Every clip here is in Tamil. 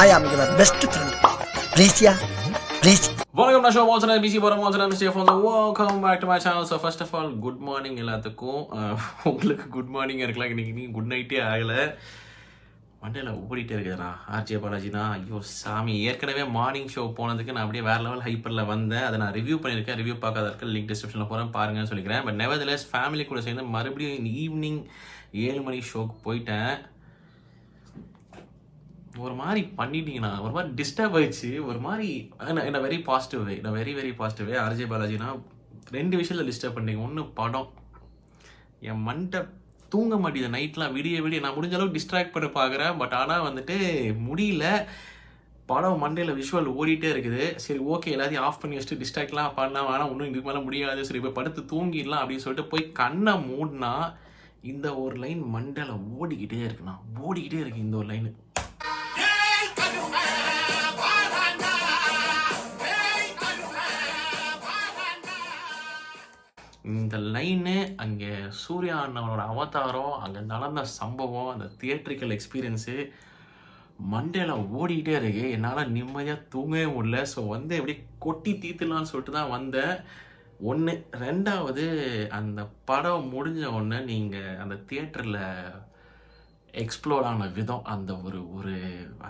I am your best friend. Please, yeah. Please. வணக்கம் நான் ஷோ மோசன் பிசி போகிற மோசன் ஸ்டே ஃபார் welcome back to my channel. So first of all good morning எல்லாத்துக்கும். உங்களுக்கு குட் மார்னிங் இருக்கலாம், இன்னைக்கு நீங்கள் குட் நைட்டே ஆகலை. மண்டேல ஓடிட்டே இருக்குதுண்ணா ஆர்ஜே பாலாஜினா. ஐயோ சாமி, ஏற்கனவே மார்னிங் ஷோ போனதுக்கு நான் அப்படியே வேறு லெவல் ஹைப்பரில் வந்தேன். அதை நான் ரிவ்யூ பண்ணியிருக்கேன். ரிவ்யூ பார்க்காத இருக்க லிங்க் டிஸ்கிரிப்ஷனில் போகிறேன், பாருங்கன்னு சொல்லிக்கிறேன். பட் நெவர்தலெஸ் ஃபேமிலி கூட சேர்ந்து மறுபடியும் ஈவினிங் 7 மணி ஷோக்கு போயிட்டேன். ஒரு மாதிரி பண்ணிட்டீங்கன்னா ஒரு மாதிரி டிஸ்டர்ப் ஆயிடுச்சு. ஒரு மாதிரி என்ன very positive way, very positive way. RJ பாலாஜினா 2 விஷயத்தில் டிஸ்டர்ப் பண்ணிட்டீங்க. ஒன்று படம், என் மண்டை தூங்க மாட்டேது நைட்லாம். விடிய நான் முடிஞ்ச அளவுக்கு டிஸ்ட்ராக்ட் பண்ண பார்க்குறேன். பட் ஆனால் வந்துட்டு முடியல. படம் மண்டையில் விஷுவல் ஓடிட்டே இருக்குது. சரி ஓகே, எல்லாத்தையும் ஆஃப் பண்ணி வச்சுட்டு டிஸ்ட்ராக்ட்லாம் பண்ணலாம், ஆனால் ஒன்றும் இதுக்கு மேலே முடியாது, சரி இப்போ படுத்து தூங்கிடலாம் அப்படின்னு சொல்லிட்டு போய் கண்ணை மூடினா இந்த ஒரு லைன் மண்டையில் ஓடிக்கிட்டே இருக்குண்ணா. ஓடிக்கிட்டே இருக்கு இந்த ஒரு லைனு. இந்த லைனு அங்கே சூர்யா அண்ணனோட அவதாரம், அங்கே நடந்த சம்பவம், அந்த தியேட்ரிக்கல் எக்ஸ்பீரியன்ஸு மண்டேல ஓடிக்கிட்டே இருக்கு. என்னால் நிம்மதியாக தூங்கவே முடியல. ஸோ எப்படி கொட்டி தீர்த்துலான்னு சொல்லிட்டு தான் வந்தேன். ஒன்று. ரெண்டாவது, அந்த படம் முடிஞ்ச உடனே நீங்கள் அந்த தியேட்டரில் எக்ஸ்ப்ளோர் ஆன விதம், அந்த ஒரு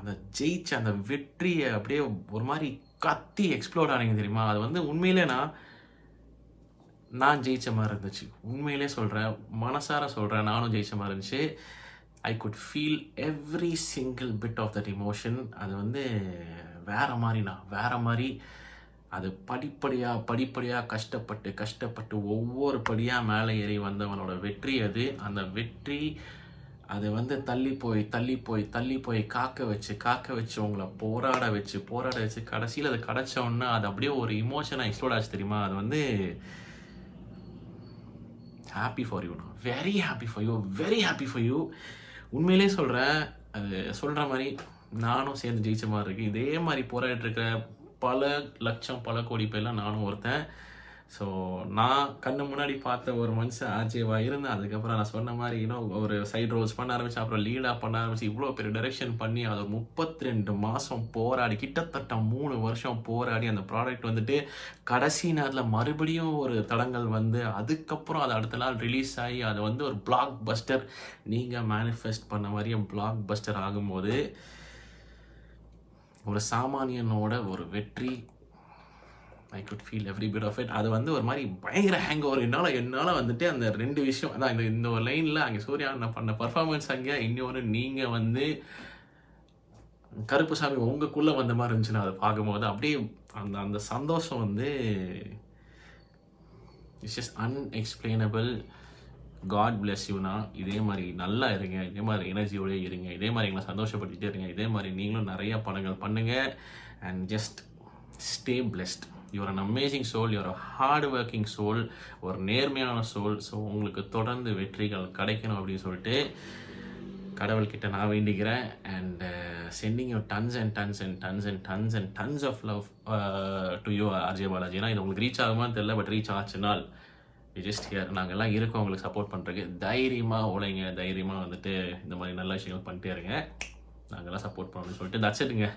அந்த ஜெயிச்ச அந்த வெற்றியை அப்படியே ஒரு மாதிரி கத்தி எக்ஸ்ப்ளோர் ஆனீங்க தெரியுமா? அது உண்மையிலே நான் ஜெயிச்ச மாதிரி இருந்துச்சு. உண்மையிலே சொல்கிறேன், மனசார சொல்கிறேன், நானும் ஜெயிச்ச மாதிரி இருந்துச்சு. I could feel every single bit of that emotion. அது வேறு மாதிரி. அது படிப்படியாக கஷ்டப்பட்டு ஒவ்வொரு படியாக மேலே ஏறி வந்தவனோட வெற்றி அது. அந்த வெற்றி அது தள்ளி போய் காக்க வச்சு உங்களை போராட வச்சு கடைசியில் அது கிடச்சோன்னா அது அப்படியே ஒரு இமோஷனாக எக்ஸ்ப்ளோர் ஆச்சு தெரியுமா? அது happy for you, very happy for you. உண்மையிலே சொல்கிறேன், அது சொல்கிற மாதிரி நானும் சேர்ந்து ஜெயிச்ச மாதிரி இருக்குது. இதே மாதிரி போராடிட்டு இருக்கிற பல லட்சம் பல கோடி பேர்லாம் நானும் ஒருத்தன். ஸோ நான் கண்ணு முன்னாடி பார்த்த ஒரு மனுஷன் ஆர்ஜேவாக இருந்தேன். அதுக்கப்புறம் நான் சொன்ன மாதிரி ஒரு சைடு ரோல்ஸ் பண்ண ஆரம்பித்தேன், அப்புறம் லீடாக பண்ண ஆரம்பிச்சு, இவ்வளோ பெரிய டைரெக்ஷன் பண்ணி அது 32 மாதம் போராடி, கிட்டத்தட்ட 3 வருஷம் போராடி அந்த ப்ராடக்ட் கடைசி நேரத்தில் மறுபடியும் ஒரு தடங்கள் அதுக்கப்புறம் அது அடுத்த நாள் ரிலீஸ் ஆகி அது ஒரு பிளாக் பஸ்டர், நீங்கள் மேனிஃபெஸ்ட் பண்ண மாதிரியே பிளாக் பஸ்டர் ஆகும்போது ஒரு சாமானியனோட ஒரு வெற்றி. I could feel every bit of it. அது ஒரு மாதிரி பயங்கர ஹேங் ஓவர். என்னால் அந்த 2 விஷயம் அதான் இந்த ஒரு லைனில் அங்கே சூர்யா நான் பண்ண பர்ஃபார்மன்ஸ், அங்கே இன்னொன்று நீங்கள் கருப்புசாமி உங்களுக்குள்ளே வந்த மாதிரி இருந்துச்சுன்னா அதை பார்க்கும்போது அப்படியே அந்த சந்தோஷம் it's just unexplainable. God bless யூனா. இதே மாதிரி நல்லா இருங்க, இதே மாதிரி எனர்ஜியோடய இருங்க, இதே மாதிரி எங்களை சந்தோஷப்படுத்திகிட்டே இருங்க, இதே மாதிரி நீங்களும் நிறைய படங்கள் பண்ணுங்கள். And just stay blessed. You're an amazing soul, you're a hard working soul, ஒரு நேர்மையான சோல். ஸோ உங்களுக்கு தொடர்ந்து வெற்றிகள் கிடைக்கணும் அப்படின்னு சொல்லிட்டு கடவுள்கிட்ட நான் வேண்டிக்கிறேன். And sending you tons of love to you RJ Balaji. இது உங்களுக்கு ரீச் ஆகுமான்னு தெரியல, பட் ரீச் ஆச்சுனால் ஜஸ்ட் ஹியர் நாங்கள் எல்லாம் இருக்கோம் உங்களுக்கு சப்போர்ட் பண்ணுறதுக்கு. தைரியமாக உழைங்க, தைரியமாக இந்த மாதிரி நல்ல விஷயங்கள் பண்ணிட்டே இருங்க, நாங்கள்லாம் சப்போர்ட் பண்ணணும்னு சொல்லிட்டு தட்ஸ் இட்டுங்க.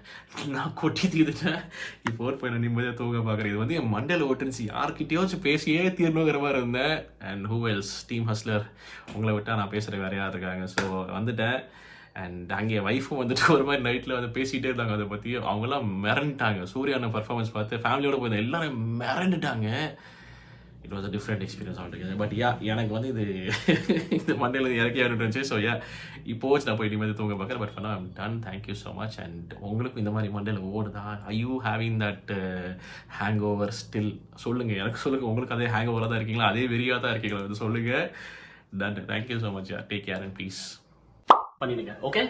நான் கொட்டி தீர்த்துட்டேன். இப்போ ஒரு பையனை நிம்மதியாக தூங்க பார்க்குறேன். இது என் மண்டையில் ஓட்டுருந்துச்சு. யார்கிட்டயாச்சும் பேசியே தீரணுங்கிற மாதிரி இருந்தேன். And who else, team hustler, உங்களை விட்டால் நான் பேசுகிற வேறு யார் இருக்காங்க. ஸோ வந்துட்டேன். அண்ட் அங்கே ஒய்ஃபும் ஒரு மாதிரி நைட்டில் பேசிகிட்டே இருந்தாங்க அதை பற்றி. அவங்களாம் மிரண்டுட்டாங்க. சூர்யான பர்ஃபார்மன்ஸ் பார்த்து ஃபேமிலியோட போயிருந்தேன், எல்லாரும் மிரண்டுட்டாங்க. It was a different experience altogether. But எனக்கு இது மண்டையில் இறக்கி இருந்துச்சு. ஸோ இப்போச்சு நான் போய் இனிமேல் தூங்க பார்க்குறேன். But I'm done. Thank you so much. And உங்களுக்கும் இந்த மாதிரி மண்டையில் ஓடுதா? I you having that hangover still? சொல்லுங்கள், எனக்கு சொல்லுங்கள். உங்களுக்கு அதே ஹேங் ஓவராக தான் இருக்கீங்களா, அதே வெறியாக தான் இருக்கீங்களா? சொல்லுங்கள். Done. Thank you so much. Take care and please பண்ணிடுங்க. ஓகே.